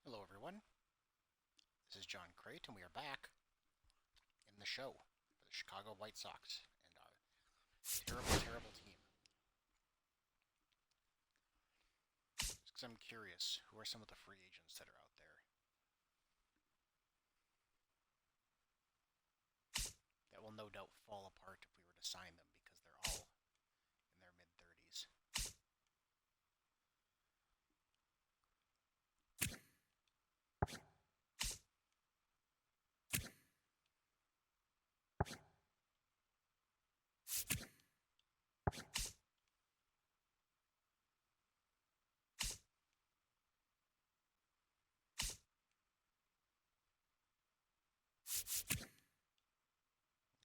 Hello, everyone. This is John Crate, and we are back in the show for the Chicago White Sox and our terrible, terrible team. Just because I'm curious, who are some of the free agents that are out there that will no doubt fall apart if we were to sign them because they're all in their mid-30s?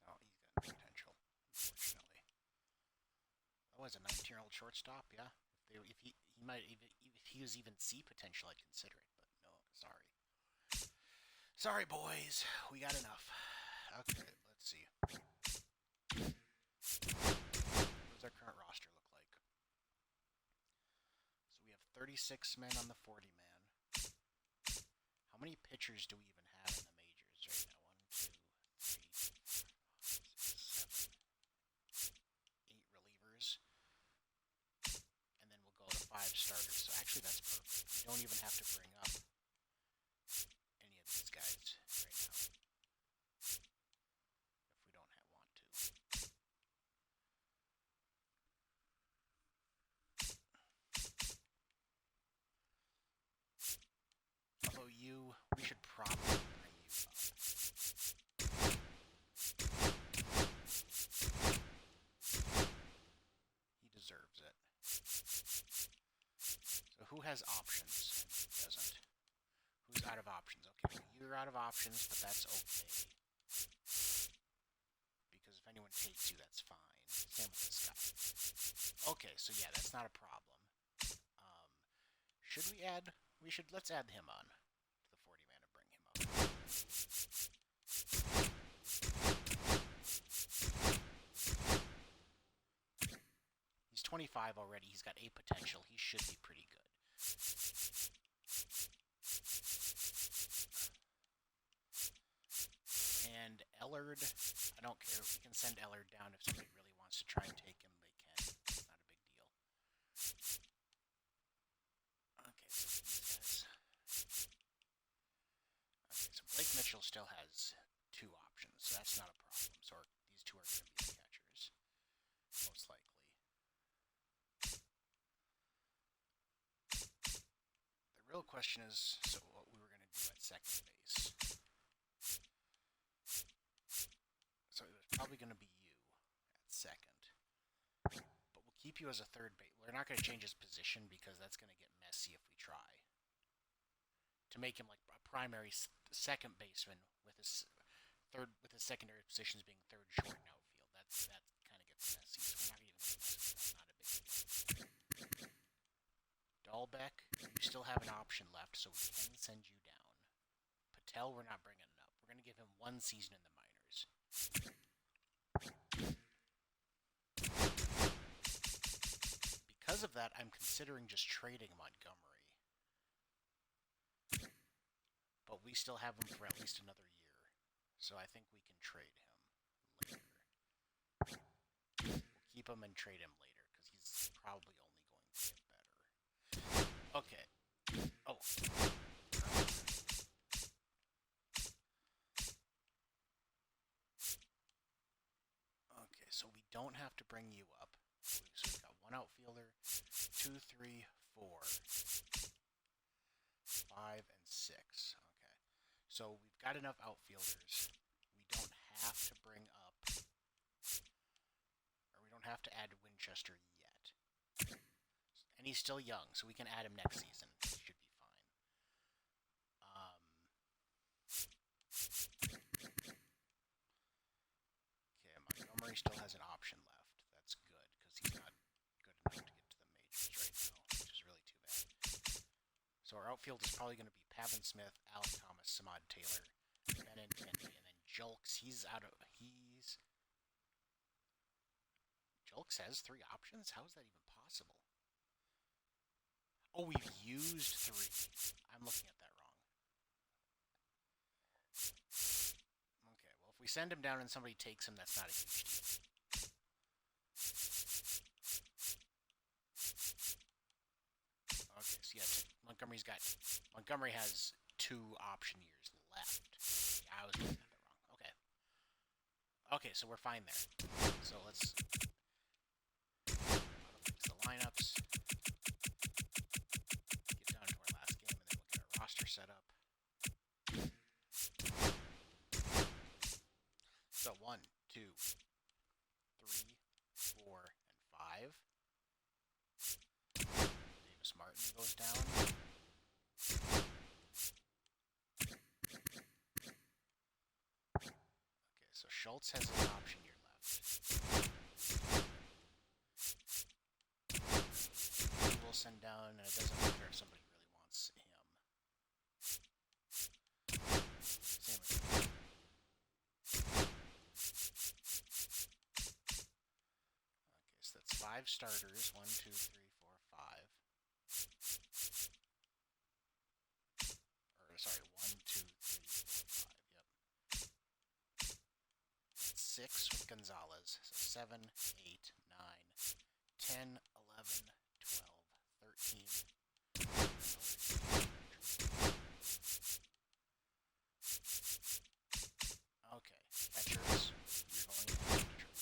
Oh, he's got potential, unfortunately. Oh, as a 19-year-old shortstop, yeah. If he was even C potential, I'd consider it, but no, sorry. Sorry, boys, we got enough. Okay, let's see. What does our current roster look like? So we have 36 men on the 40 man. How many pitchers do we even have in the majors right now? 1, 2, 3, 4, 5, 6, 7, 8 relievers. And then we'll go to 5 starters. So actually that's perfect. We don't even have to bring up any of these guys right now. If we don't want to. Although we should probably bring you up. He deserves it. So who has options and who doesn't? Who's out of options? Okay, well, you're out of options, but that's okay. Because if anyone takes you, that's fine. Same with this guy. Okay, so yeah, that's not a problem. Should we add... let's add him on to the 40 man and bring him up. He's 25 already. He's got A potential. He should be pretty good. And Ellard, I don't care. We can send Ellard down if somebody really wants to try and take him. They can. It's not a big deal. Okay, so these guys. Okay, so Blake Mitchell still has 2 options, so that's not a problem. So these 2 are going to be the catchers, most likely. The real question is, so what we were going to do at second base. So it was probably going to be you at second. But we'll keep you as a third base. We're not going to change his position because that's going to get messy if we try. To make him like a primary second baseman with his secondary positions being third, short, and outfield. That kind of gets messy. So we're not even going to mess with that. Not a big deal. Dahlbeck, you still have an option left, so we can send you down. Patel, we're not bringing it up. We're going to give him 1 season in the minors. Because of that, I'm considering just trading Montgomery. But we still have him for at least another year. So I think we can trade him later. We'll keep him and trade him later, because he's probably only going to get better. Okay. Oh. Okay, so we don't have to bring you up. So we've got 1 outfielder, 2, 3, 4, 5, and 6. Okay. So we've got enough outfielders. We don't have to bring up... Or we don't have to add Winchester yet. And he's still young, so we can add him next season. It should be fine. Okay, Montgomery still has an option left. That's good, because he's not good enough to get to the majors right now, which is really too bad. So our outfield is probably going to be Pavin Smith, Alec Thomas, Samad Taylor, Benintendi, and then Julks. Julks has 3 options? How is that even possible? Oh, we've used 3. I'm looking at that wrong. Okay, well, if we send him down and somebody takes him, that's not a huge deal. Okay, so yeah, Montgomery has 2 option years left. Yeah, I was looking at that wrong. Okay. Okay, so we're fine there. So let's auto-fix the lineups, get down to our last game, and then we'll get our roster set up. So 1, 2, 3, 4, and 5. Davis Martin goes down. Okay, so Schultz has an option year left. He will send down, and it doesn't matter if somebody really wants him. Same with him. Okay, so that's 5 starters. 1, 2, 3, 4, 5. Or sorry, 1, 2, 3, 4, 5. Yep. That's 6 with Gonzalez. So 7, 8, 9, 10, 11, 12, 13. Okay, catchers. You're going to catcher.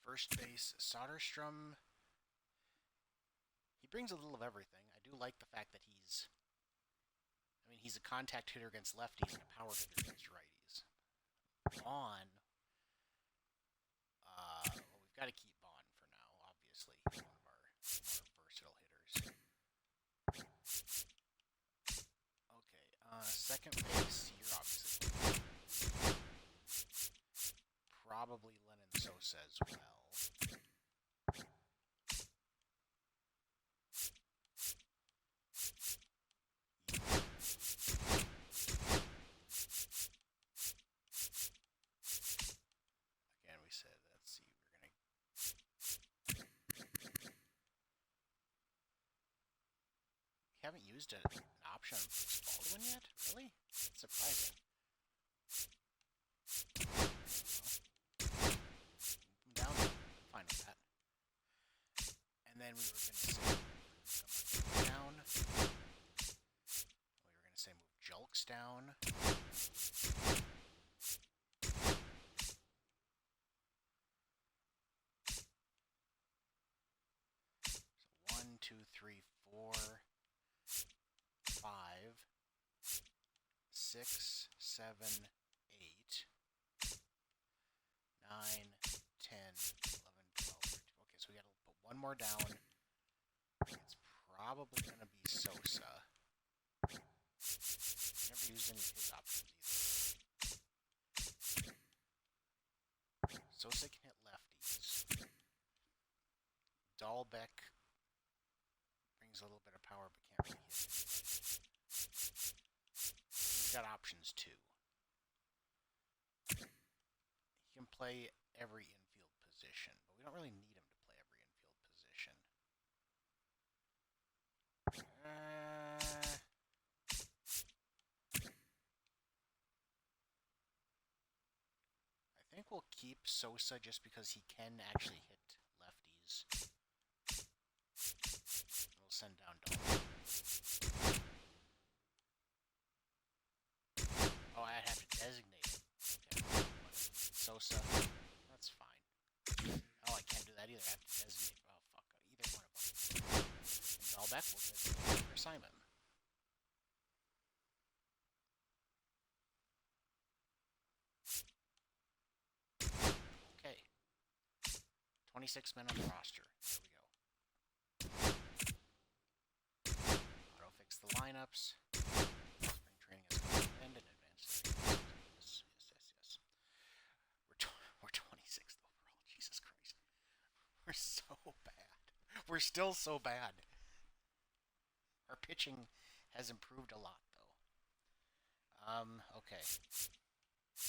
First base, Soderstrom. He brings a little of everything. I do like the fact that he's a contact hitter against lefties and a power hitter against righties. Vaughn, well, we've got to keep Vaughn for now, obviously. He's one of our more versatile hitters. Okay, second base, you're obviously probably Lennon Sosa as well. Again, we said, let's see, we're going to... We haven't used an option on Brooks Baldwin yet? Really? That's surprising. Down, I'm fine with that. And then we were going to say down. We were going to say move Julks down. So 1, 2, 3, 4, 5, 6, 7, 8, 9, 10, 11, 12, 13. Okay, so we got to put one more down. It's probably going to be Sosa. Never used any of his options either. Sosa can hit lefties. Dahlbeck brings a little bit of power but can't really hit anybody. He's got options too. He can play every infield position, but we don't really need him to play every infield position. I think we'll keep Sosa just because he can actually hit lefties. We'll send down Dalton. Oh, I have to designate him. Okay. Sosa. That's fine. Oh, I can't do that either. I have to designate. Oh, fuck. Either one of them. And Dahlbeck will designate for Simon. Okay. 26 men on the roster. There we go. Auto-fix the lineups. Spring training has come to an end in advance. Yes, yes, yes, yes. We're 26th overall. Jesus Christ. We're so bad. We're still so bad. Our pitching has improved a lot, though. Okay.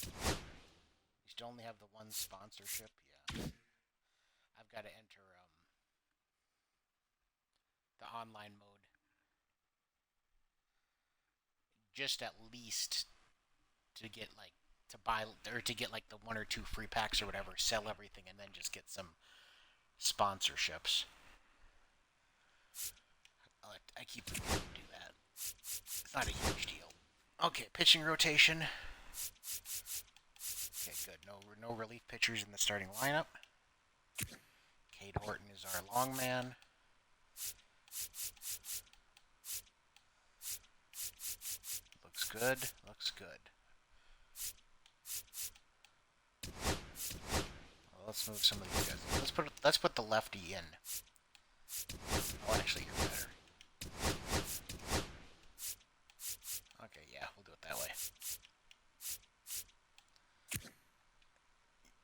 We still only have the one sponsorship. Yeah. I've got to enter, the online mode. Just at least to get like to buy or to get like the 1 or 2 free packs or whatever, sell everything, and then just get some sponsorships. I keep forgetting to do that. It's not a huge deal. Okay, pitching rotation. Okay, good. No relief pitchers in the starting lineup. Cade Horton is our long man. Looks good. Looks good. Well, let's move some of these guys. Let's put the lefty in. Oh, actually, you're better. Okay, yeah, we'll do it that way.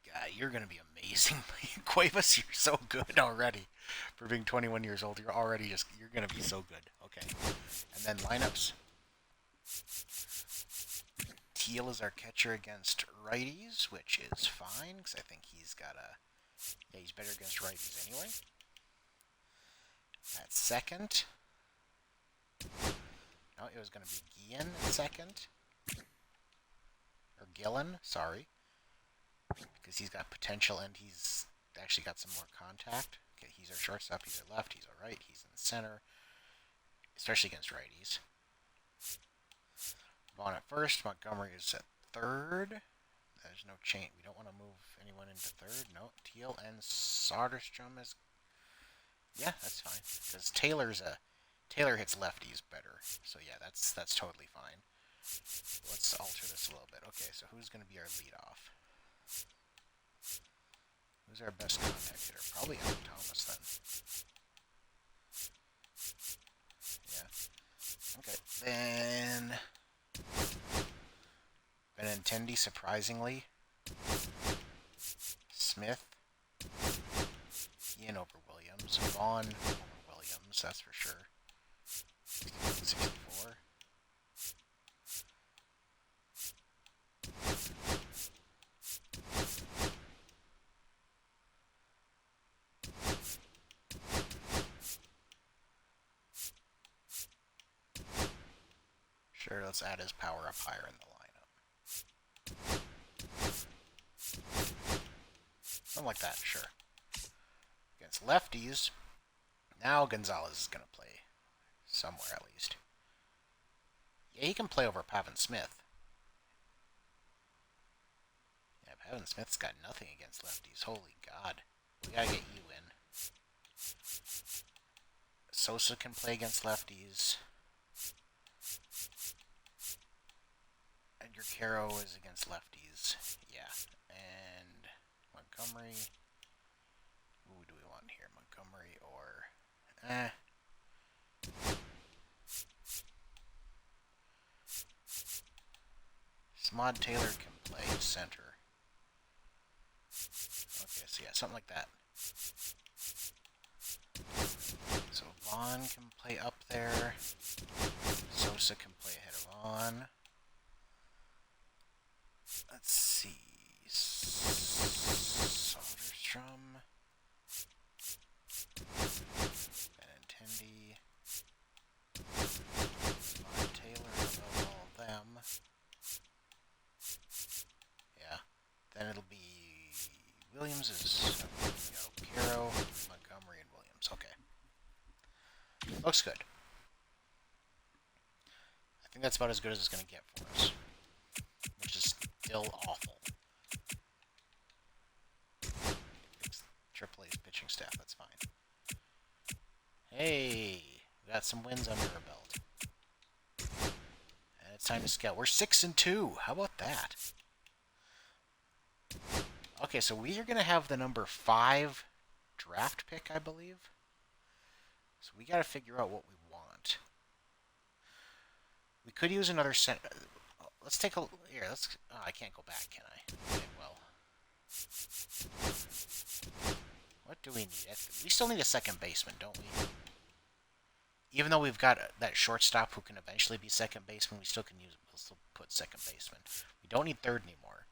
God, you're gonna be amazing, Cuevas. You're so good already. For being 21 years old, you're gonna be so good. Okay, and then lineups. Teal is our catcher against righties, which is fine because I think he's better against righties anyway. At second. No, it was going to be Guillen at second. Or Gillen, sorry. Because he's got potential and he's actually got some more contact. Okay, he's our shortstop, he's our left, he's our right, he's in the center. Especially against righties. Vaughn at first, Montgomery is at third. There's no change. We don't want to move anyone into third. No, Teal and Soderstrom is... Yeah, that's fine. Because Taylor hits lefties better. So yeah, that's totally fine. Let's alter this a little bit. Okay, so who's going to be our leadoff? Who's our best contact hitter? Probably Alec Thomas then. Yeah. Okay, then... Benintendi, surprisingly. Smith. Ian over Williams. Vaughn over Williams, that's for sure. 64. Sure, let's add his power up higher in the lineup. Something like that, sure. Against lefties, now Gonzalez is going to play somewhere at least. Yeah, he can play over Pavin Smith. Yeah, Pavin Smith's got nothing against lefties. Holy God. We gotta get you in. Sosa can play against lefties. Edgar Caro is against lefties. Yeah. And Montgomery. Who do we want here? Montgomery or... Smod Taylor can play center. Okay, so yeah, something like that. So Vaughn can play up there. Sosa can play ahead of Vaughn. Let's see. Soderstrom. Benintendi. Taylor above all of them. Yeah. Then it'll be Williams is Caro, Montgomery, and Williams. Okay. Looks good. I think that's about as good as it's going to get for us. Which is still awful. Triple A's pitching staff, that's fine. Hey, we got some wins under our belt. And it's time to scout. We're 6-2. How about that? Okay, so we are going to have the number 5 draft pick, I believe. So we got to figure out what we want. We could use another center. Let's take a... Here, let's... Oh, I can't go back, can I? Okay, well... What do we need? We still need a second baseman, don't we? Even though we've got that shortstop who can eventually be second baseman, we still can use... We'll still put second baseman. We don't need third anymore.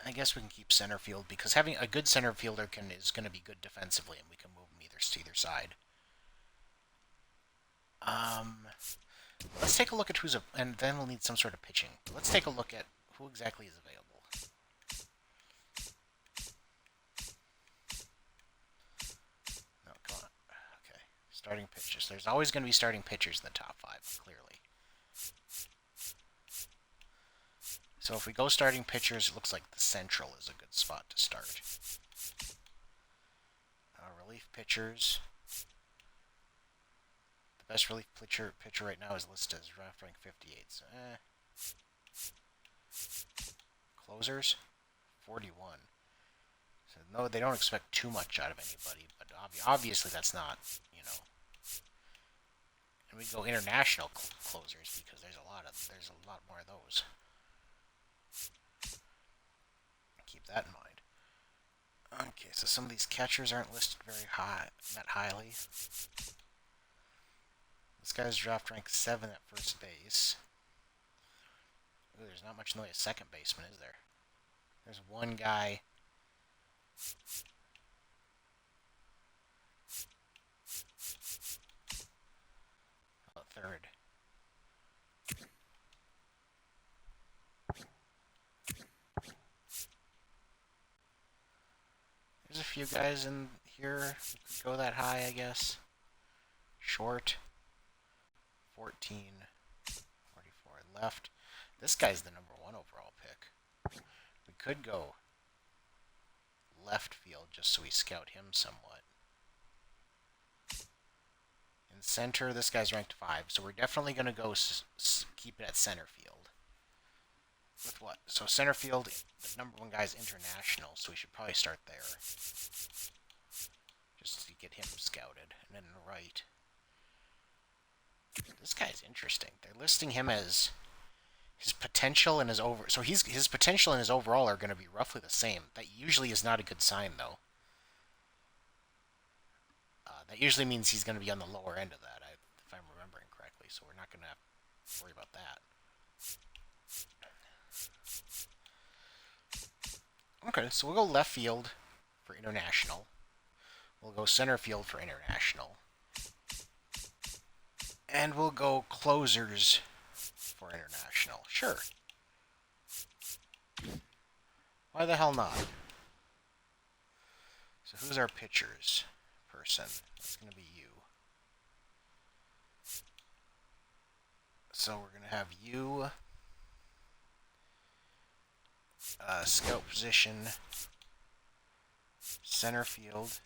I guess we can keep center field because having a good center fielder is going to be good defensively, and we can move them to either side. Let's take a look at and then we'll need some sort of pitching. Let's take a look at who exactly is available. No, come on. Okay, starting pitchers. There's always going to be starting pitchers in the top 5, clearly. So if we go starting pitchers, it looks like the Central is a good spot to start. Relief pitchers. The best relief pitcher right now is listed as draft rank 58. So, Closers, 41. So no, they don't expect too much out of anybody, but obviously that's not, And we go international closers because there's a lot more of those. Keep that in mind. Okay, so some of these catchers aren't listed that highly. This guy's draft rank 7 at first base. Ooh, there's not much in the way of second baseman, is there? There's one guy. Oh, third. There's a few guys in here who could go that high, I guess. Short. 14. 44 left. This guy's the number 1 overall pick. We could go left field just so we scout him somewhat. In center, this guy's ranked 5, so we're definitely going to go keep it at center field. With what? So center field, the number 1 guy's international, so we should probably start there. Just to get him scouted. And then right. This guy's interesting. They're listing him as his potential and his so his potential and his overall are going to be roughly the same. That usually is not a good sign, though. That usually means he's going to be on the lower end of that, if I'm remembering correctly. So we're not going to have to worry about that. Okay, so we'll go left field for international. We'll go center field for international. And we'll go closers for international. Sure. Why the hell not? So who's our pitchers person? It's going to be you. So we're going to have you. Scout position. Center field.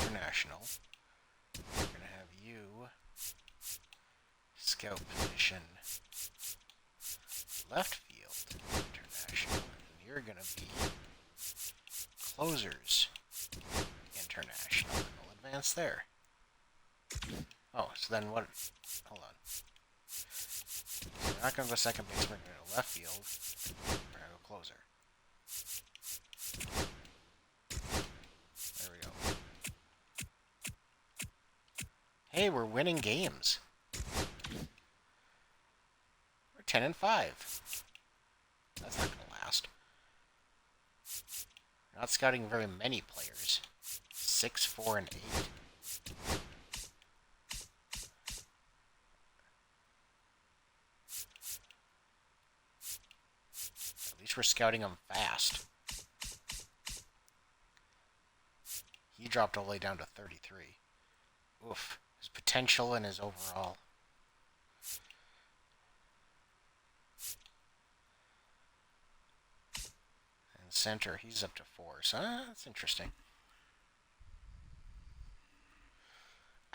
International. We're going to have you. Scout position. Left field. International. And you're going to be closers. International. And we'll advance there. Oh, so then what? Hold on. We're not going to go second base. We're going to go left field. We're going to go closer. There we go. Hey, we're winning games. We're 10-5. That's not going to last. We're not scouting very many players. 6, 4, and 8. At least we're scouting them fast. He dropped all the way down to 33. Oof. His potential and his overall. And center, he's up to 4. So that's interesting.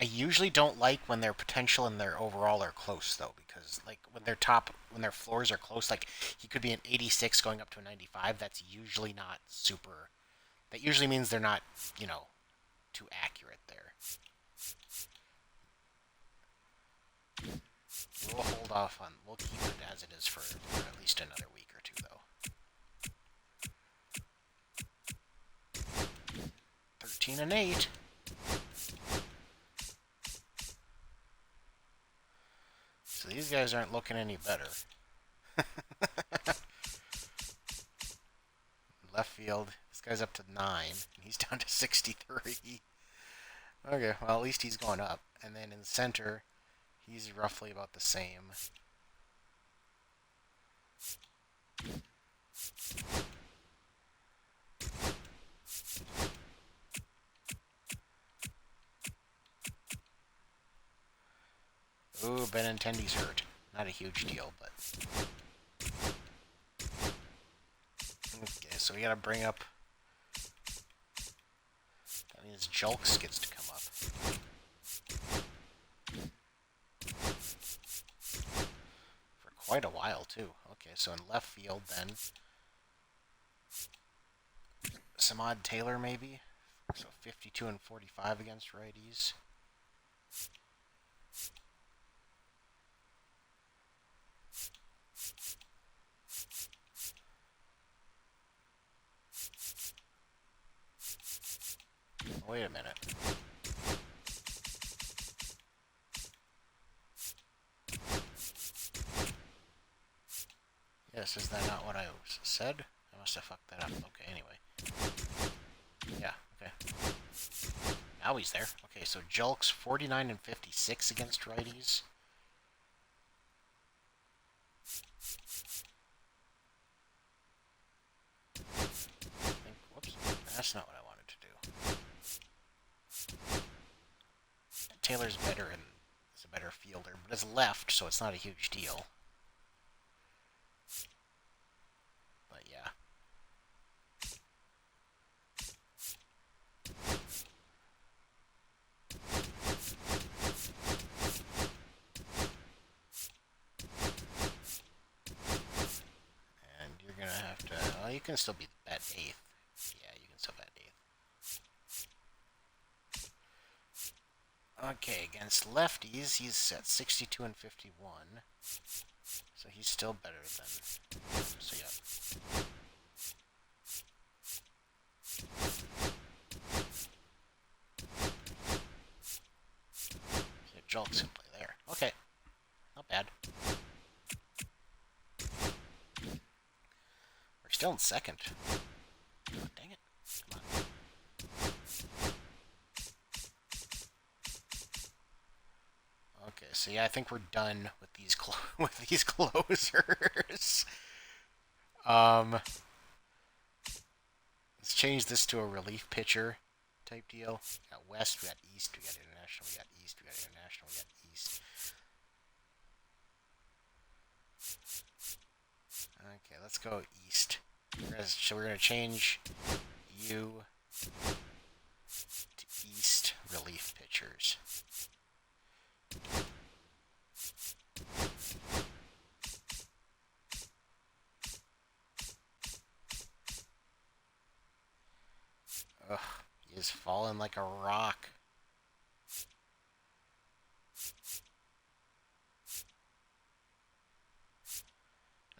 I usually don't like when their potential and their overall are close, though, because like when their floors are close, like he could be an 86 going up to a 95. That's usually not super. That usually means they're not, too accurate there. We'll hold off on. We'll keep it as it is for at least another week or two, though. 13 and 8. So these guys aren't looking any better. left field. This guy's up to 9, and he's down to 63. Okay, well, at least he's going up. And then in center, he's roughly about the same. Ooh, Benintendi's hurt. Not a huge deal, but... Okay, so we gotta bring up... That means Julks gets to come up. For quite a while, too. Okay, so in left field, then... Samad Taylor, maybe? So 52 and 45 against righties. Wait a minute. Yes, is that not what I said? I must have fucked that up. Okay, anyway. Yeah, okay. Now he's there. Okay, so Julks 49 and 56 against righties. Whoops, that's not what I wanted to do. Taylor's better and is a better fielder, but is left, so it's not a huge deal. But yeah. And you're gonna have to... Well, you can still be at 8th. Yeah, you can still bat 8th. Okay, against lefties, he's at 62 and 51. So he's still better than... So yeah. So Julks can play there. Okay. Not bad. We're still in second. Oh, dang it. Come on. Okay, so yeah, I think we're done with these with these closers. Let's change this to a relief pitcher type deal. We got West, we got East, we got International, we got East, we got International, we got East. Okay, let's go East. So we're gonna change you to East relief pitchers. Ugh, he is falling like a rock.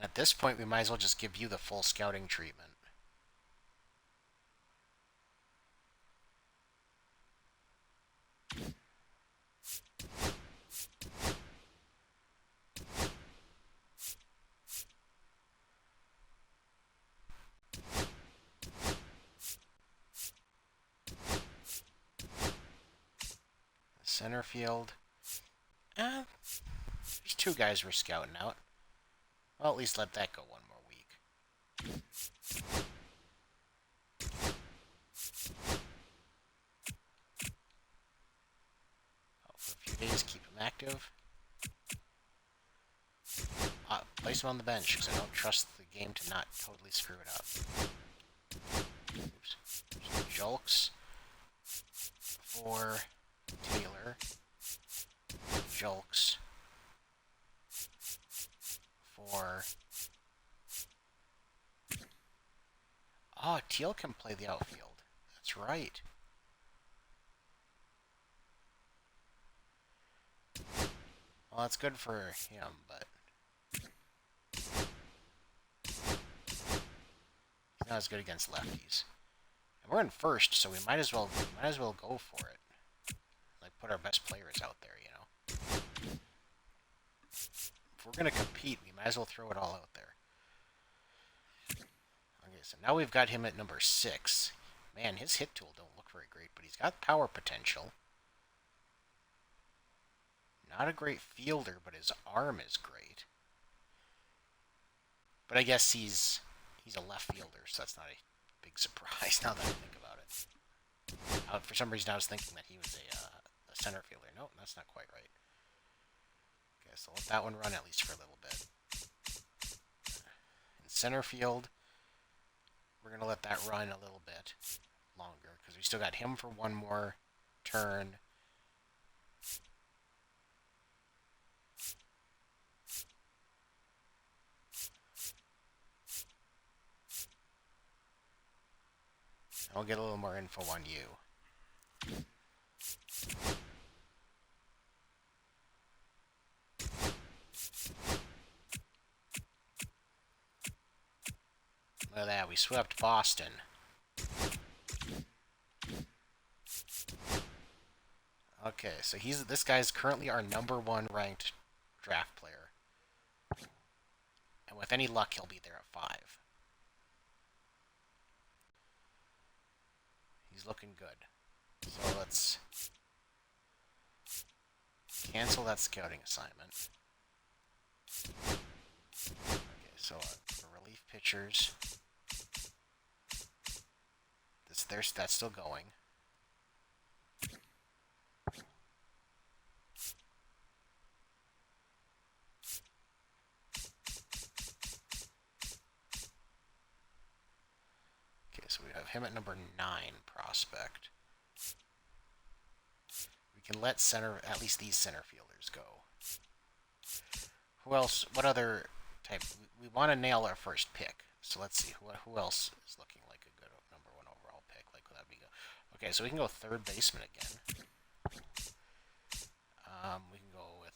At this point, we might as well just give you the full scouting treatment. Center field. There's 2 guys we're scouting out. Well, at least let that go one more week. Oh, for a few days, keep him active. Place him on the bench, because I don't trust the game to not totally screw it up. Oops. So Julks for Taylor. Julks for... Oh, Teal can play the outfield. That's right. Well, that's good for him, but... He's not as good against lefties. And we're in first, so we might as well go for it. Like, put our best players out there, you know? If we're gonna compete, we might as well throw it all out there. Okay, Okay, so now we've got him at number 6. Man, his hit tool don't look very great, but he's got power potential. Not a great fielder, but his arm is great. But I guess he's a left fielder, so that's not a big surprise now that I think about it. For some reason, I was thinking that he was a center fielder. No, that's not quite right. Okay, so let that one run at least for a little bit. In center field, we're going to let that run a little bit longer, because we still got him for one more turn. I'll get a little more info on you. Look at that, we swept Boston. Okay, so this guy's currently our #1 ranked draft player. And with any luck, he'll be there at 5. He's looking good. So let's cancel that scouting assignment. Okay, so for relief pitchers, that's still going. Okay, so we have him at number 9 prospect. We can let at least these center fielders go. Who else? What other type? We want to nail our first pick. So let's see who else is looking like a good #1 overall pick. Like that we go. Okay, so we can go third baseman again. We can go with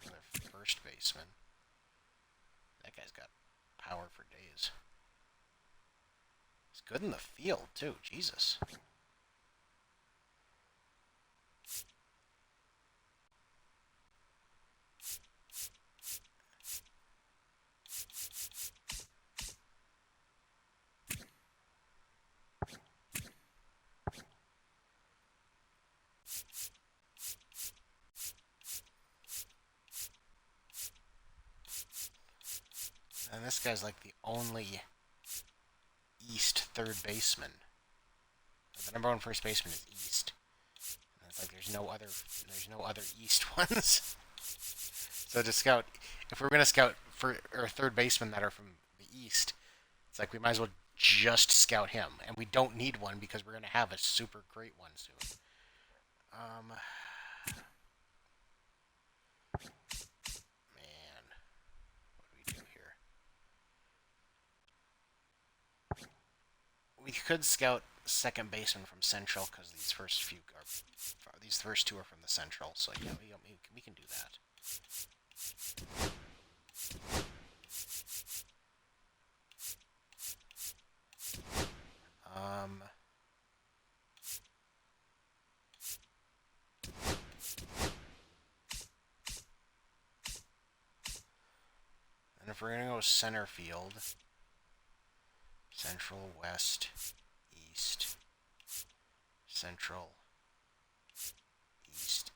another first baseman. That guy's got power for days. He's good in the field too. Jesus. And this guy's like the only East third baseman. The #1 first baseman is East. And it's like there's no other East ones. So to scout, if we're gonna scout for our third baseman that are from the East, it's like we might as well just scout him, and we don't need one because we're gonna have a super great one soon. Man, what do we do here? We could scout second baseman from Central because these first two are from the Central. So yeah, we can do that. And if we're gonna go center field, Central, West, East, Central, East,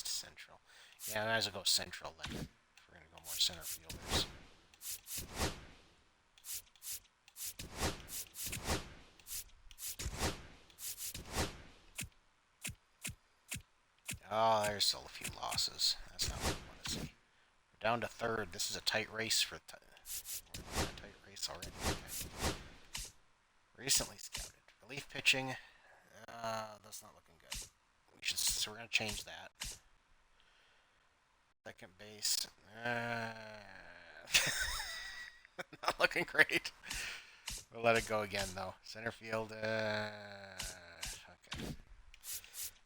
Central. Yeah, I might as well go Central then. If we're gonna go more center fielders. Oh, there's still a few losses. That's not what we want to see. We're down to third. This is a tight race for we're in a tight race already. Okay. Recently scouted. Relief pitching. That's not looking good. So we're gonna change that. Second base. Not looking great. We'll let it go again though. Center field. Okay.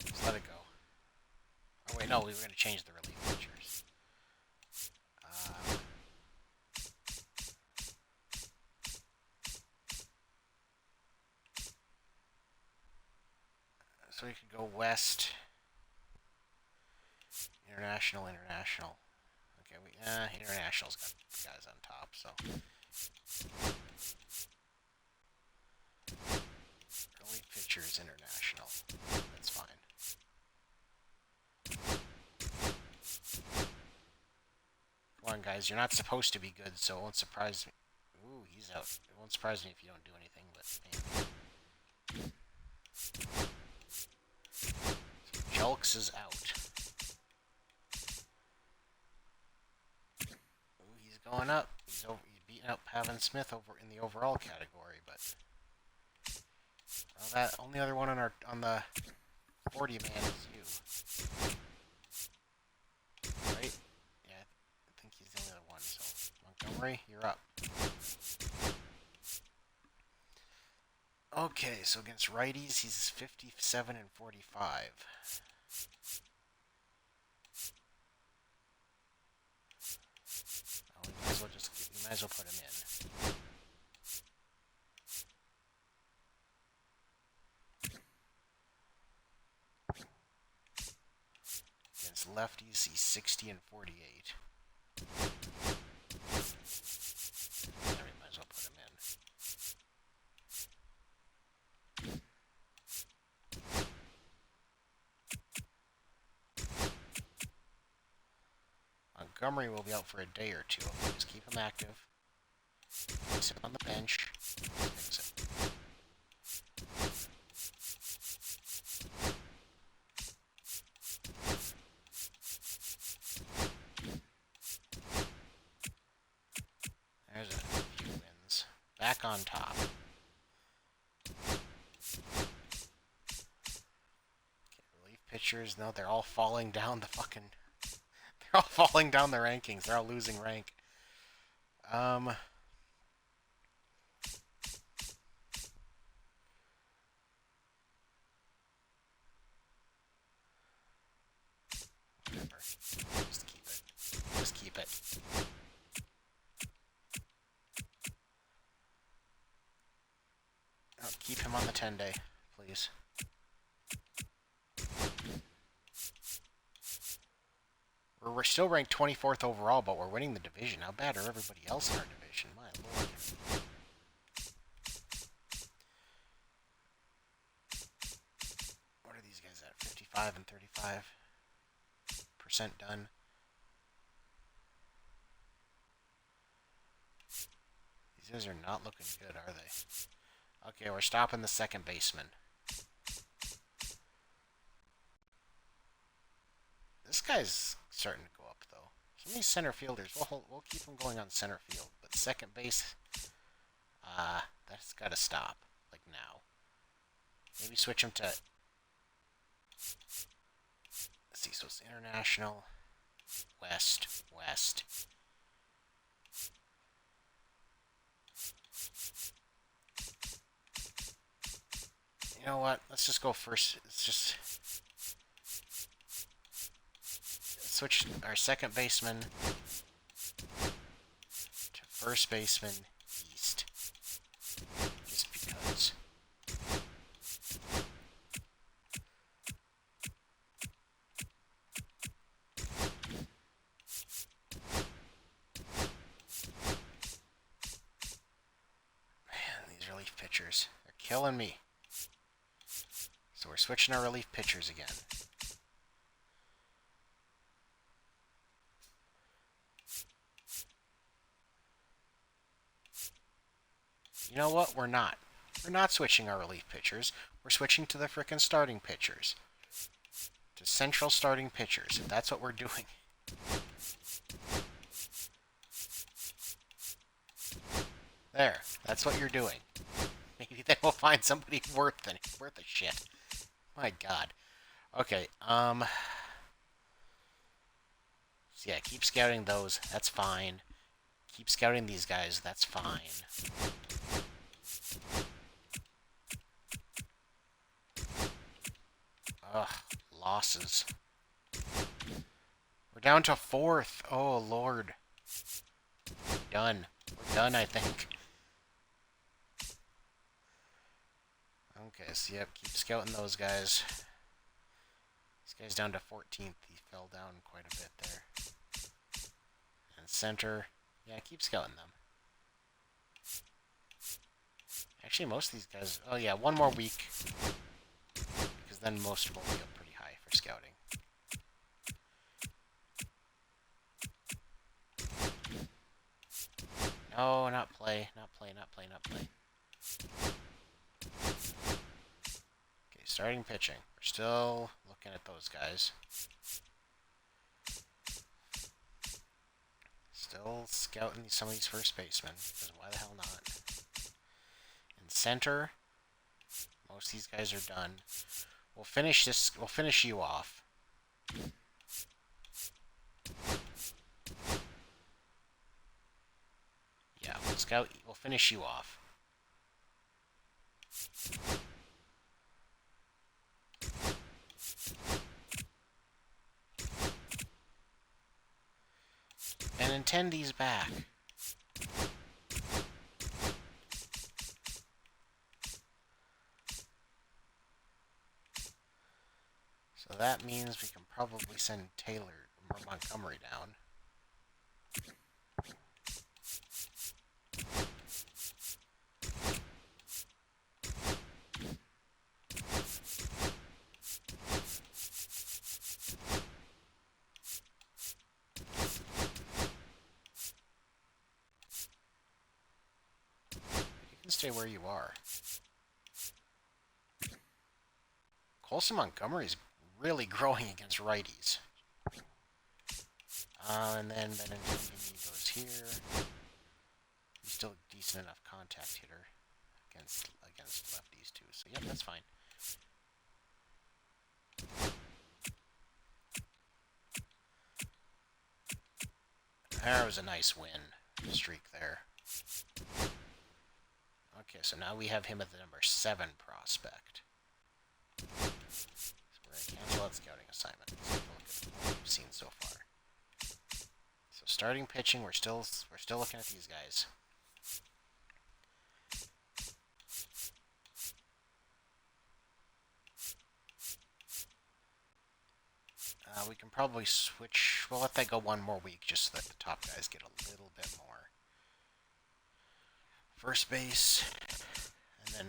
Just let it go. Oh wait, no, we were gonna change the relief pitchers. So we could go West. International. Okay, International's got guys on top, so. Relief pitchers international. That's fine. Come on, guys. You're not supposed to be good, so it won't surprise me. Ooh, he's out. It won't surprise me if you don't do anything, but man. Julks is out. Ooh, he's going up. He's beating up Pavin Smith over in the overall category, but well, that only other one on the 40 man is you. Right? Yeah, I think he's the only other one. So Montgomery, you're up. Okay, so against righties, he's 57 and 45. Oh, we might as well put him in. Against lefties, he's 60 and 48. Yeah, we might as well put him in. Montgomery will be out for a day or two. Just keep him active. Place him on the bench. Fix it. There's a few wins. Back on top. Okay, relief pitchers, no, they're all falling down the fucking... They're all falling down the rankings. They're all losing rank. Whatever. Just keep it. Just keep it. Oh, keep him on the 10-day, please. We're still ranked 24th overall, but we're winning the division. How bad are everybody else in our division? My lord. What are these guys at? 55 and 35% done. These guys are not looking good, are they? Okay, we're stopping the second baseman. This guy's starting to go up, though. Some of these center fielders, we'll keep them going on center field. But second base, that's got to stop. Like now. Maybe switch him to... Let's see, so it's international. West. You know what? Let's just go first. Let's just... Switch our second baseman to first baseman east. Just because. Man, these relief pitchers. They're killing me. So we're switching our relief pitchers again. You know what? We're not. We're not switching our relief pitchers. We're switching to the frickin' starting pitchers. To central starting pitchers. That's what we're doing. There. That's what you're doing. Maybe then we'll find somebody worth a shit. My god. Okay, so yeah, keep scouting those. That's fine. Keep scouting these guys. That's fine. Ugh, losses. We're down to 4th. Oh, Lord. We're done. We're done, I think. Okay, so yep, keep scouting those guys. This guy's down to 14th. He fell down quite a bit there. And center. Yeah, keep scouting them. Actually, most of these guys... Oh, yeah, one more week. Because then most of them will be up pretty high for scouting. No, not play. Not play, not play, not play. Okay, starting pitching. We're still looking at those guys. Still scouting some of these first basemen, because why the hell not? In center, most of these guys are done. We'll finish this. We'll finish you off. Yeah, we'll scout. We'll finish you off. And intend these back. So that means we can probably send Taylor or Montgomery down. You can stay where you are. Colson Montgomery's really growing against righties. And then Benintendi goes here. He's still a decent enough contact hitter against lefties too. So yep, that's fine. There was a nice win streak there. Okay, so now we have him at the number 7 prospect. So we're going to cancel that scouting assignment. Let's take a look at what we've seen so far. So starting pitching, we're still looking at these guys. We can probably switch. We'll let that go one more week just so that the top guys get a little bit more. First base, and then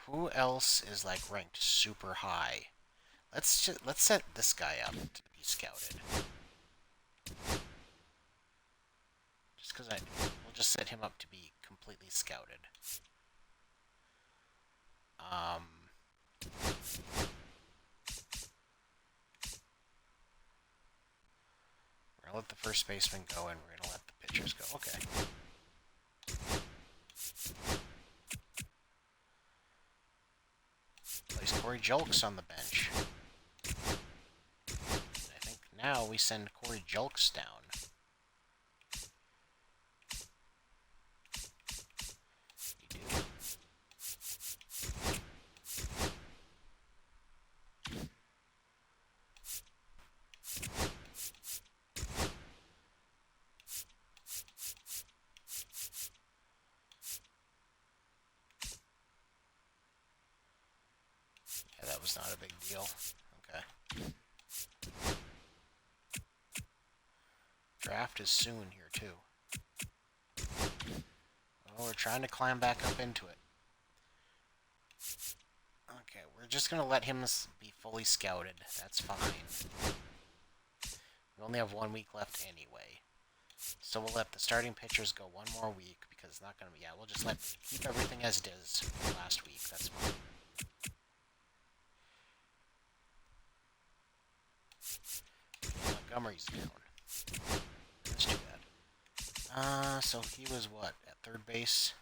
who else is like ranked super high? Let's set this guy up to be scouted. Just because we'll just set him up to be completely scouted. We're gonna let the first baseman go, and we're gonna let the pitchers go. Okay. Place Corey Julks on the bench. I think now we send Corey Julks down. We do. Yeah, that was not a big deal. Okay. Draft is soon here, too. Oh, we're trying to climb back up into it. Okay, we're just going to let him be fully scouted. That's fine. We only have 1 week left anyway. So we'll let the starting pitchers go one more week because it's not going to be... Yeah, we'll just keep everything as it is for last week. That's fine. Montgomery's down. That's too bad. So he was what? At third base?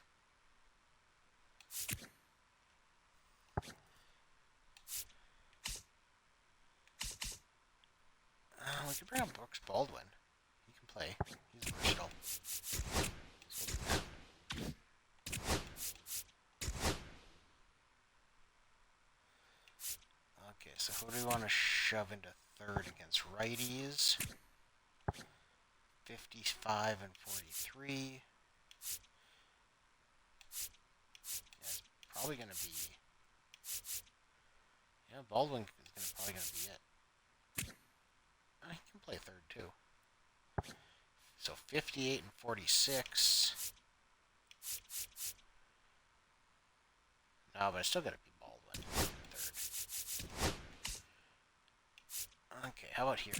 We could bring up Brooks Baldwin. He can play. He's versatile. So we'll do that. Okay, so who do we want to shove into third against righties? 55 and 43. Yeah, it's probably going to be... Yeah, Baldwin is probably going to be it. He can play third, too. So 58 and 46. No, but I still gotta be Baldwin. Third. Okay, how about here?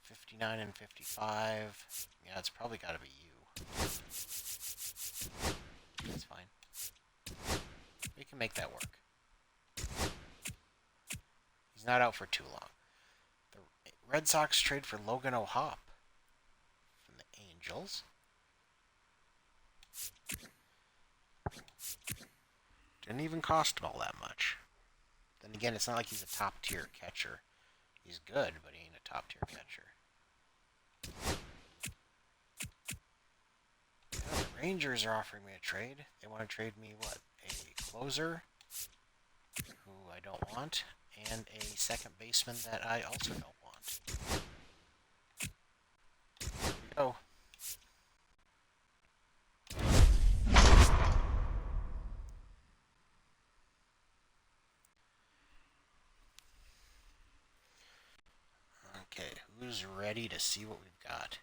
59 and 55. Yeah, it's probably gotta be you. That's fine. We can make that work. He's not out for too long. The Red Sox trade for Logan O'Hoppe from the Angels. Didn't even cost him all that much. Then again, it's not like he's a top-tier catcher. He's good, but he ain't a top-tier catcher. Well, the Rangers are offering me a trade. They want to trade me, what, a closer, who I don't want, and a second baseman that I also don't want. Here we go. Okay, who's ready to see what we've got?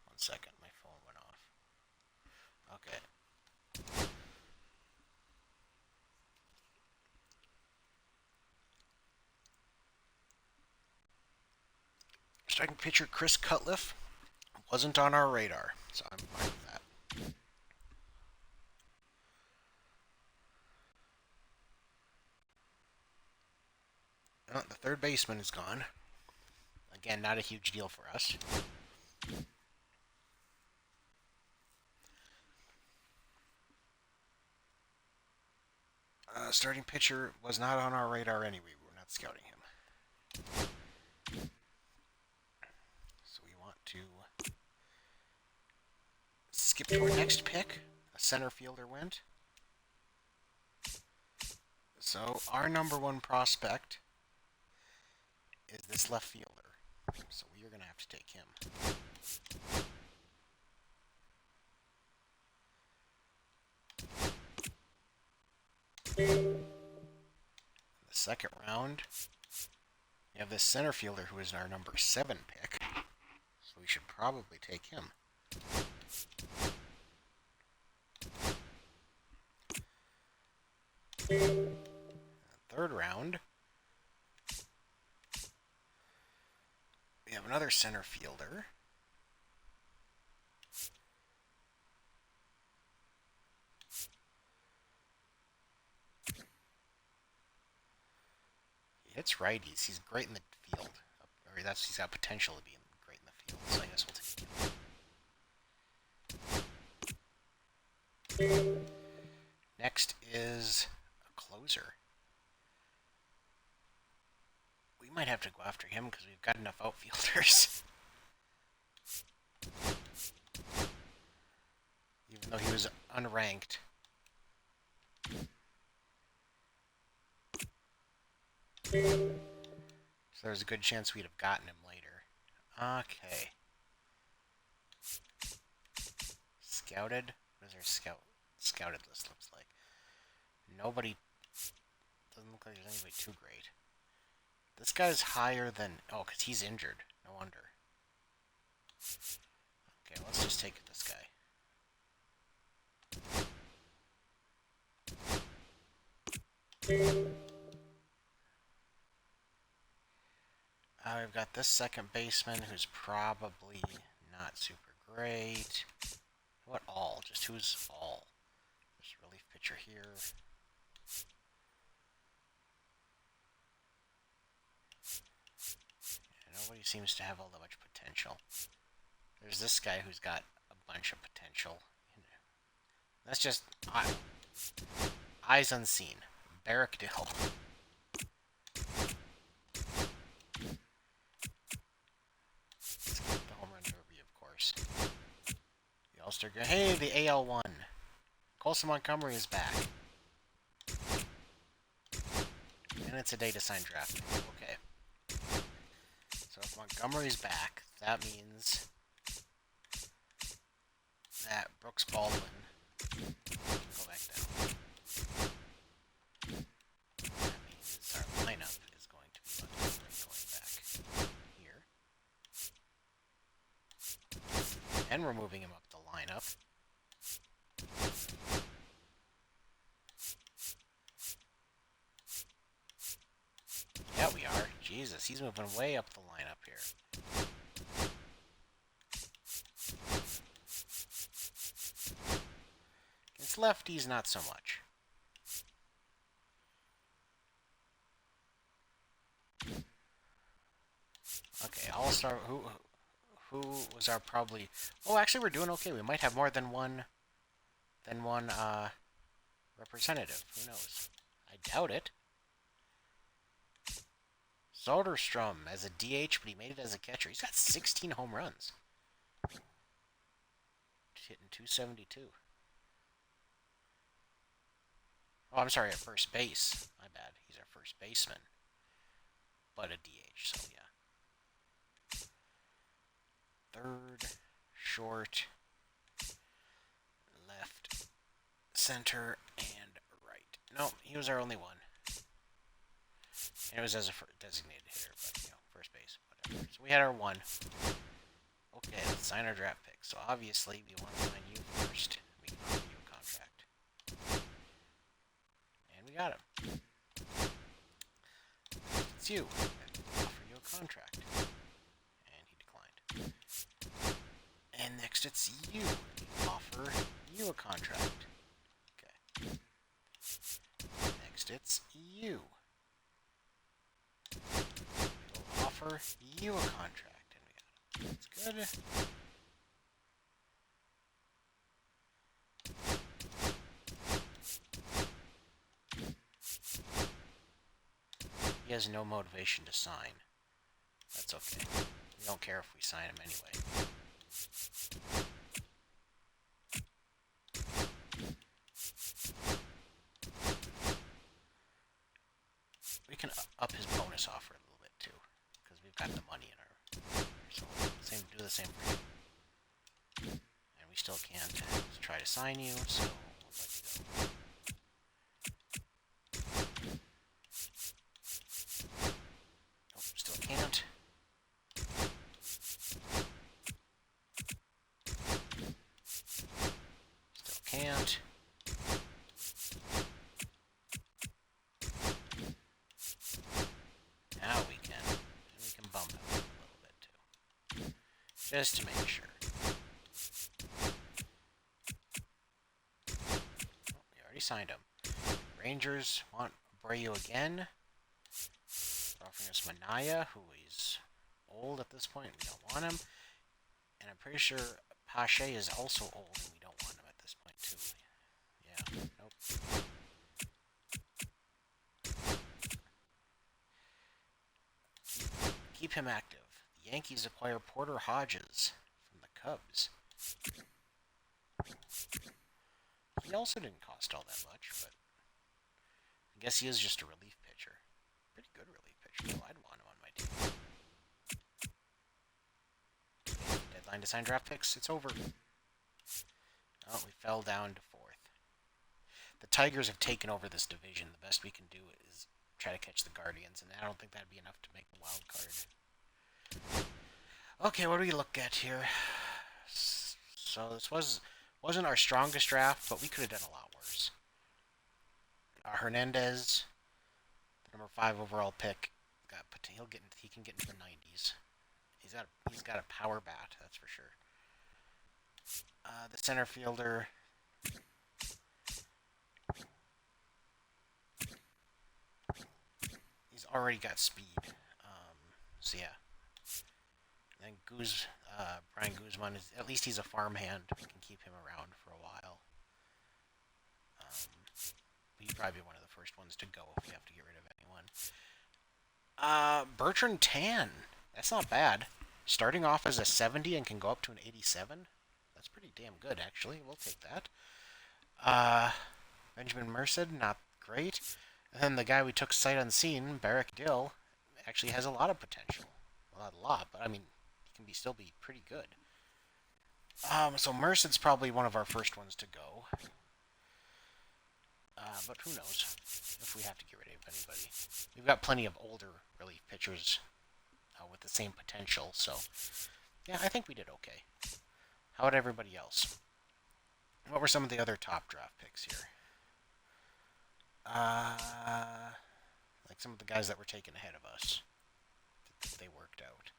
One second, my phone went off. Okay. Starting pitcher Chris Cutliff wasn't on our radar, so I'm fine with that. Oh, the third baseman is gone. Again, not a huge deal for us. Starting pitcher was not on our radar anyway. We're not scouting him. So we want to skip to our next pick. A center fielder went. So our number one prospect is this left fielder. So we are going to have to take him. In the second round, we have this center fielder who is our number 7 pick. So we should probably take him. In the third round, we have another center fielder. He hits righties. He's great in the field. Or he's got potential to be great in the field. So I guess we'll take him. Next is a closer. We might have to go after him because we've got enough outfielders. Even though he was unranked. So there's a good chance we'd have gotten him later. Okay. Scouted? What does our scouted list looks like? Nobody... Doesn't look like there's anybody too great. This guy's higher than... Oh, because he's injured. No wonder. Okay, let's just take this guy. We've got this second baseman who's probably not super great. What all? Just who's all? There's a relief pitcher here. Nobody seems to have all that much potential. There's this guy who's got a bunch of potential. That's just eyes unseen. Barrick Dill. The home run derby, of course. The All-Star Game. Hey, the AL1. Colson Montgomery is back. And it's a day to sign draft. Okay. So if Montgomery's back, that means that Brooks Baldwin go back down. That means our And we're moving him up the lineup. Yeah, we are. Jesus, he's moving way up the lineup here. Against lefties, not so much. Okay, I'll start. Who was our probably? Oh, actually, we're doing okay. We might have more than one representative. Who knows? I doubt it. Soderstrom as a DH, but he made it as a catcher. He's got 16 home runs. Hitting 272. Oh, I'm sorry, at first base. My bad. He's our first baseman. But a DH, so yeah. Third, short, left, center, and right. No, he was our only one. And it was as a designated hitter, but, you know, first base, whatever. So we had our one. Okay, let's sign our draft pick. So obviously, we want to sign you first. We can offer you a contract. And we got him. It's you. I offer you a contract. And he declined. And next it's you. We offer you a contract. Okay. Next it's you. We'll offer you a contract. And we got it. That's good. He has no motivation to sign. That's okay. We don't care if we sign him anyway. We can up his bonus offer a little bit too, because we've got the money in our. So do the same for you. And we still can't try to sign you, so we'll let you go. Nope, still can't. Still can't. Now we can. And we can bump him a little bit too. Just to make sure. Oh, we already signed him. Rangers want Abreu again. They're offering us Manaya, who is old at this point. We don't want him. And I'm pretty sure Pache is also old, and we don't want him at this point, too. Yeah, nope. Keep him active. The Yankees acquire Porter Hodges from the Cubs. He also didn't cost all that much, but I guess he is just a relief pitcher. Pretty good relief pitcher, though. I'd want him on my team. Deadline to sign draft picks. It's over. Oh, we fell down to 4th. The Tigers have taken over this division. The best we can do is try to catch the Guardians, and I don't think that'd be enough to make the wild card. Okay, what do we look at here? So this wasn't our strongest draft, but we could have done a lot worse. Hernandez, the number 5 overall pick, he can get into the 90s. He's got a power bat, that's for sure. The center fielder. He's already got speed. So yeah. And Brian Guzman at least he's a farmhand. We can keep him around for a while. He'd probably be one of the first ones to go if we have to get rid of anyone. Bertrand Tan. That's not bad. Starting off as a 70 and can go up to an 87. That's pretty damn good, actually. We'll take that. Benjamin Merced, not great. And then the guy we took sight unseen, Barrick Dill, actually has a lot of potential. Well, not a lot, but I mean, he can still be pretty good. So Merced's probably one of our first ones to go. But who knows if we have to get rid of anybody. We've got plenty of older relief pitchers with the same potential, so yeah, I think we did okay. How about everybody else? What were some of the other top draft picks here? Like some of the guys that were taken ahead of us. They worked out.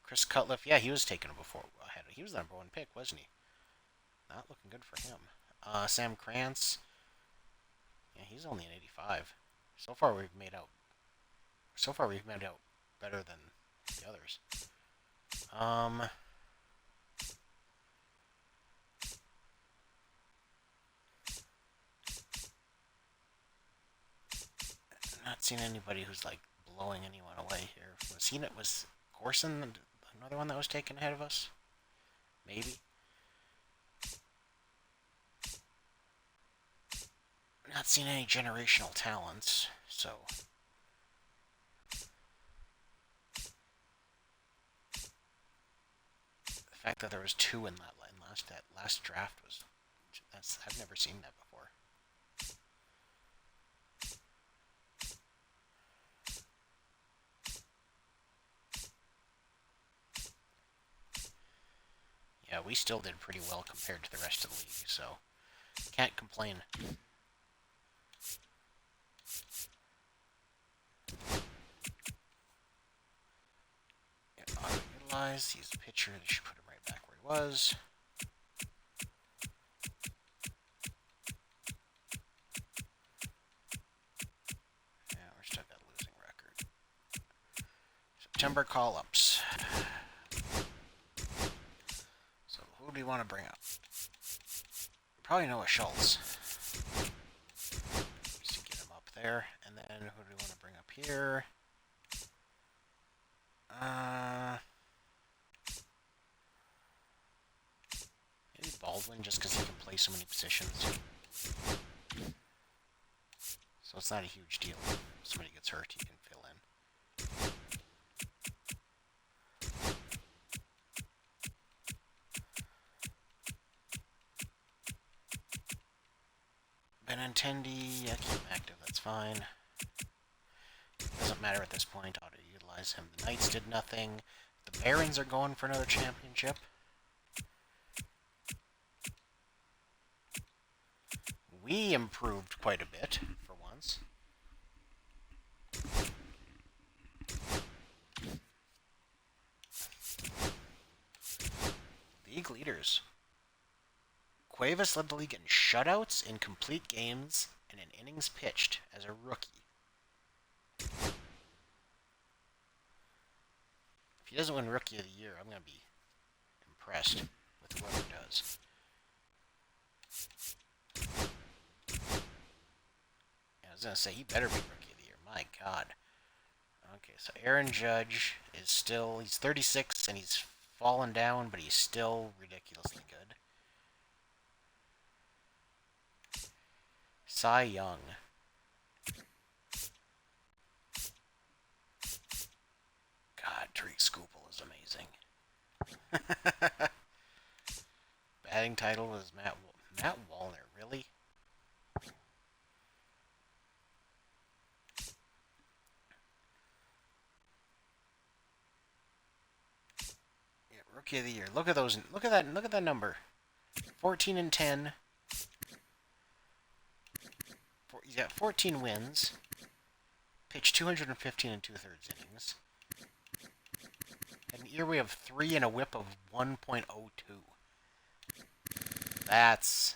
Chris Cutliff, yeah, he was taken before ahead. He was the number 1 pick, wasn't he? Not looking good for him. Sam Krantz, yeah, he's only an 85. So far we've made out. Better than the others. Not seeing anybody who's like blowing anyone away here. Was Gorson another one that was taken ahead of us? Maybe. Not seeing any generational talents, so the fact that there was 2 in that last draft was I've never seen that before. Yeah, we still did pretty well compared to the rest of the league, so can't complain. Auto-utilize. He's a pitcher. They should put him right back where he was. Yeah, we're still got a losing record. September call-ups. So who do you want to bring up? Probably Noah Schultz. Just to get him up there. And then who do we want to bring up here? Maybe Baldwin, just because he can play so many positions. So it's not a huge deal. If somebody gets hurt, he can fill in. Benintendi, yeah, keep him active, that's fine. Doesn't matter at this point, auto-utilize him. The Knights did nothing. The Barons are going for another championship. We improved quite a bit, for once. League leaders. Cuevas led the league in shutouts, in complete games, and in innings pitched as a rookie. If he doesn't win Rookie of the Year, I'm going to be impressed with whoever does. I was going to say, he better be Rookie of the Year. My God. Okay, so Aaron Judge is still, he's 36 and he's fallen down, but he's still ridiculously good. Cy Young. God, Tariq Skubal is amazing. Batting title was Matt Wallner, really? Yeah, Rookie of the Year. Look at those. Look at that number. 14 and 10. He's got 14 wins. Pitched 215 and 2/3 innings. And here we have 3 and a whip of 1.02. That's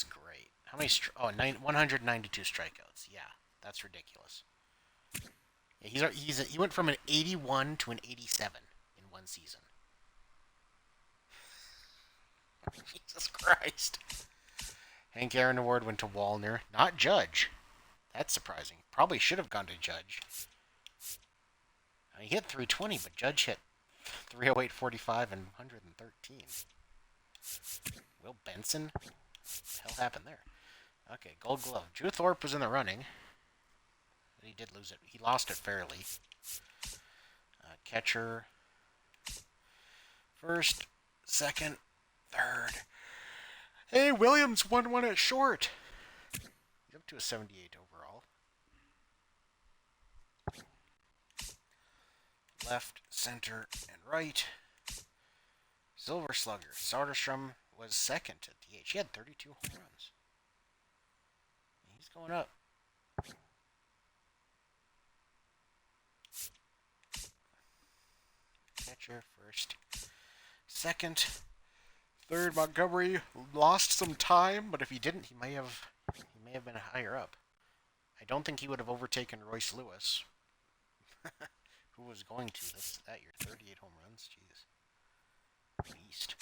great. How many? 192 strikeouts. Yeah, that's ridiculous. Yeah, he went from an 81 to an 87 in one season. Jesus Christ. Hank Aaron Award went to Wallner, not Judge. That's surprising. Probably should have gone to Judge. He hit 320, but Judge hit 308.45 and 113. Will Benson? What the hell happened there? Okay, Gold Glove. Drew Thorpe was in the running. But he did lose it. He lost it fairly. Catcher. First, second, third. Hey, Williams won one at short. He's up to a 78 overall. Left, center, and right. Silver Slugger. Soderstrom was second at DH. He had 32 home runs. He's going up. Catcher first. Second. Third, Montgomery lost some time, but if he didn't, he may have been higher up. I don't think he would have overtaken Royce Lewis, who was going to that year. 38 home runs. Jeez. Beast.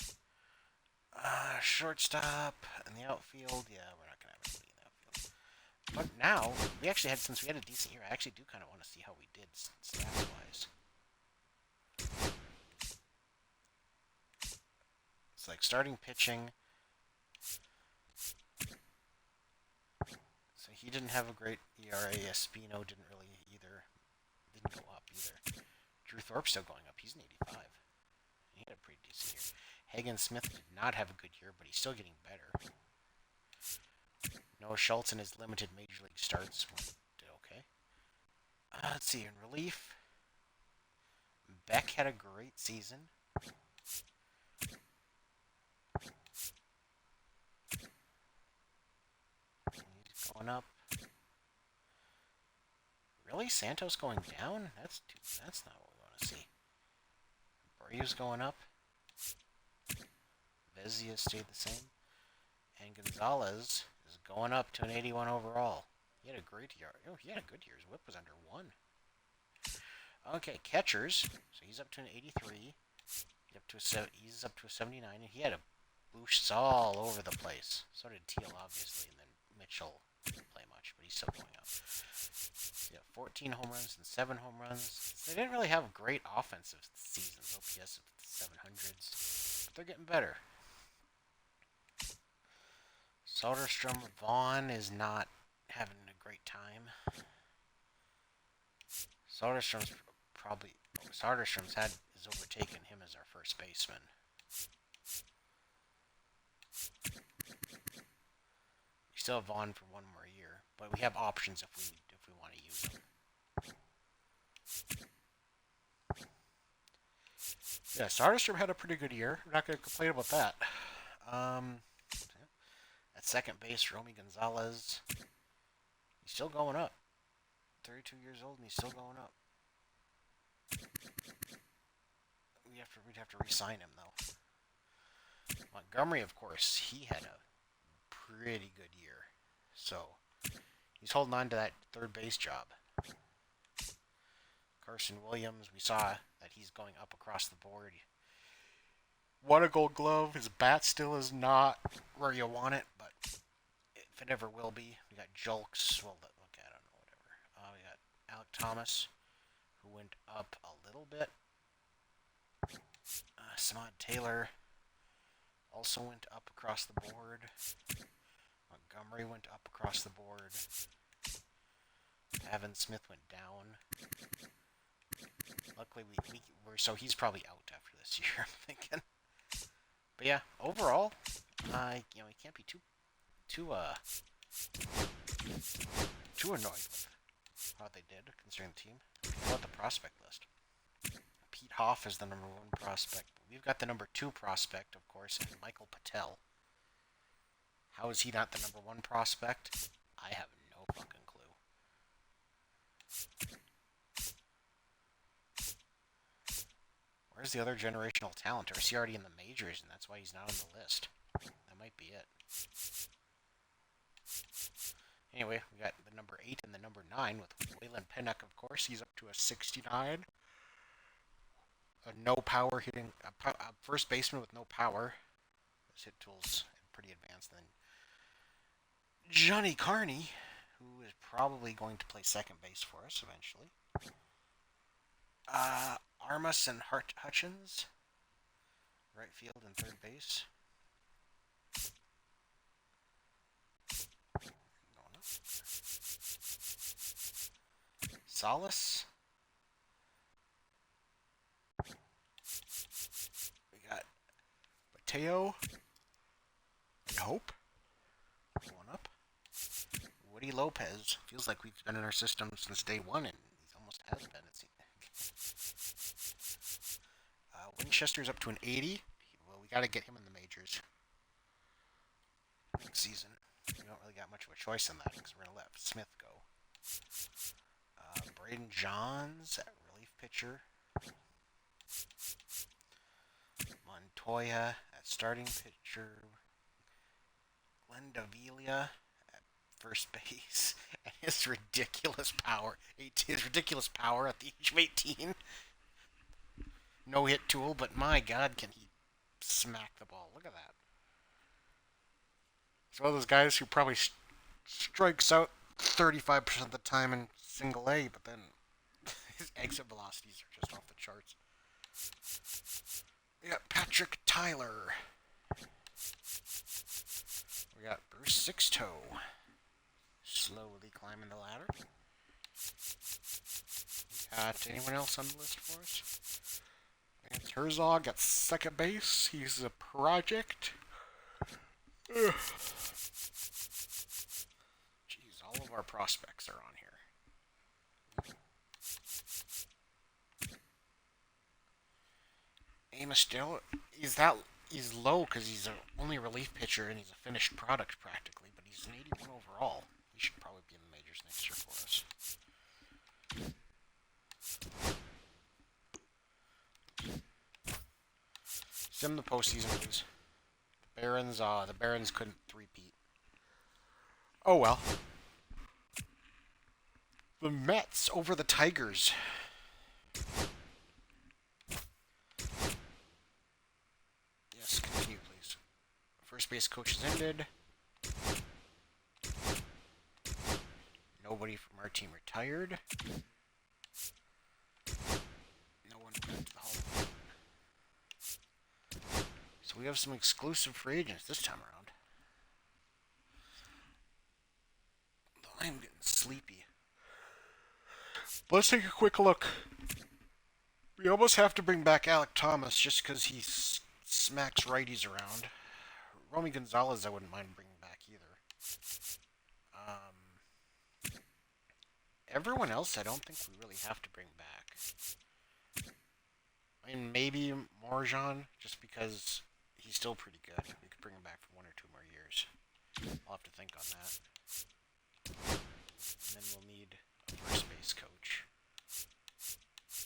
Shortstop in the outfield. Yeah, we're not going to have anybody in the outfield. But now, since we had a decent year, I actually do kind of want to see how we did stats-wise. It's like starting pitching. So he didn't have a great ERA. Espino didn't go up either. Drew Thorpe's still going up. He's an 85. He had a pretty decent year. Hagen Smith did not have a good year, but he's still getting better. Noah Schultz in his limited major league starts did okay. Let's see, in relief, Beck had a great season. He's going up. Really? Santos going down? That's not what we want to see. Braves going up. Vezia stayed the same. And Gonzalez is going up to an 81 overall. He had a great year. Oh, he had a good year. His whip was under 1. Okay, catchers. So he's up to an 83. He's up to a 79. And he had a boost all over the place. So did Teal, obviously. And then Mitchell didn't play much, but he's still going up. Yeah, 14 home runs and 7 home runs. They didn't really have great offensive seasons. OPS of the 700s. But they're getting better. Soderstrom Vaughn is not having a great time. Soderstrom's has overtaken him as our first baseman. We still have Vaughn for one more year, but we have options if we want to use them. Yeah, Soderstrom had a pretty good year. We're not going to complain about that. At second base, Romy Gonzalez. He's still going up. 32 years old and he's still going up. We'd have to re-sign him though. Montgomery, of course, he had a pretty good year. So he's holding on to that third base job. Carson Williams, we saw that he's going up across the board. Won a Gold Glove. His bat still is not where you want it, but if it ever will be. We got Julks. Well, okay, I don't know, whatever. We got Alec Thomas, who went up a little bit. Samad Taylor also went up across the board. Montgomery went up across the board. Pavin Smith went down. Luckily, so he's probably out after this year, I'm thinking. But yeah, overall, we can't be too annoyed with how they did, considering the team. How about the prospect list? Pete Hoff is the number 1 prospect. But we've got the number 2 prospect, of course, and Michael Patel. How is he not the number 1 prospect? I have no fucking clue. Where's the other generational talent? Or is he already in the majors and that's why he's not on the list? That might be it. Anyway, we got the number 8 and the number 9 with Waylon Pennock, of course. He's up to a 69. A no power hitting, a first baseman with no power. His hit tool's pretty advanced. Then Johnny Carney, who is probably going to play second base for us eventually. Armas and Hutchins, right field and third base. Going up. Salas. We got Mateo and Hope going up. Woody Lopez feels like we've been in our system since day 1, and he almost has been. Winchester's up to an 80. Well, we We got to get him in the majors next season. We don't really got much of a choice in that because we're going to let Smith go. Braden Johns at relief pitcher. Montoya at starting pitcher. Glenn Davila at first base. And his ridiculous power. His ridiculous power at the age of 18. No hit tool, but my God, can he smack the ball. Look at that. He's one of those guys who probably strikes out 35% of the time in single A, but then his exit velocities are just off the charts. We got Patrick Tyler. We got Bruce Sixto. Slowly climbing the ladder. We got anyone else on the list for us? Vance Herzog at second base. He's a project. Jeez, all of our prospects are on here. Amos Dill, he's low because he's an only relief pitcher and he's a finished product practically, but he's an 81 overall. He should probably be in the majors next year for us. Sim the postseason, please. The Barons couldn't three-peat. Oh well. The Mets over the Tigers. Yes, continue, please. First base coach has ended. Nobody from our team retired. No one went to the Hall of Fame. So we have some exclusive free agents this time around. I'm getting sleepy. Let's take a quick look. We almost have to bring back Alec Thomas just because he smacks righties around. Romy Gonzalez I wouldn't mind bringing back either. Everyone else I don't think we really have to bring back. I mean, maybe Morjan, just because he's still pretty good. We could bring him back for 1 or 2 more years. I'll have to think on that. And then we'll need a first base coach.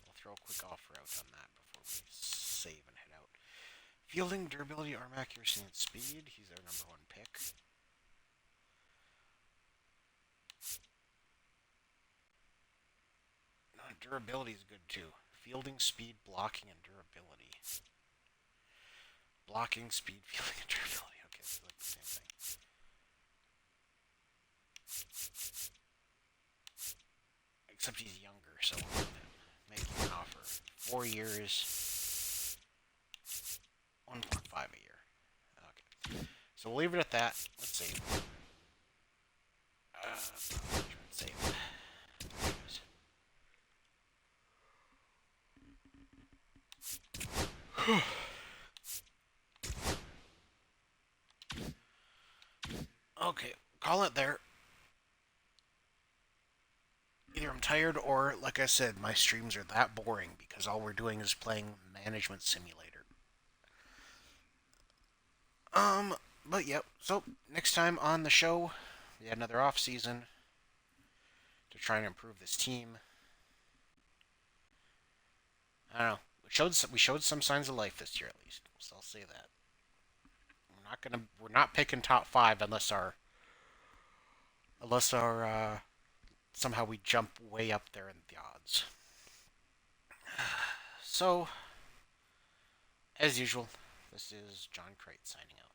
We'll throw a quick offer out on that before we save and head out. Fielding, durability, arm accuracy, and speed. He's our number 1 pick. No, durability is good too. Fielding, speed, blocking, and durability. Blocking, speed, fielding, and durability. Okay, so like the same thing. Except he's younger, so we'll make him an offer. 4 years, 1.5 a year. Okay. So we'll leave it at that. Let's save. Save. Okay, call it there. Either I'm tired or, like I said, my streams are that boring because all we're doing is playing Management Simulator. But yep, so next time on the show, we had another off season to try and improve this team. I don't know. We showed some signs of life this year at least. So I'll say that. We're not picking top 5 unless somehow we jump way up there in the odds. So, as usual, this is John Crate signing out.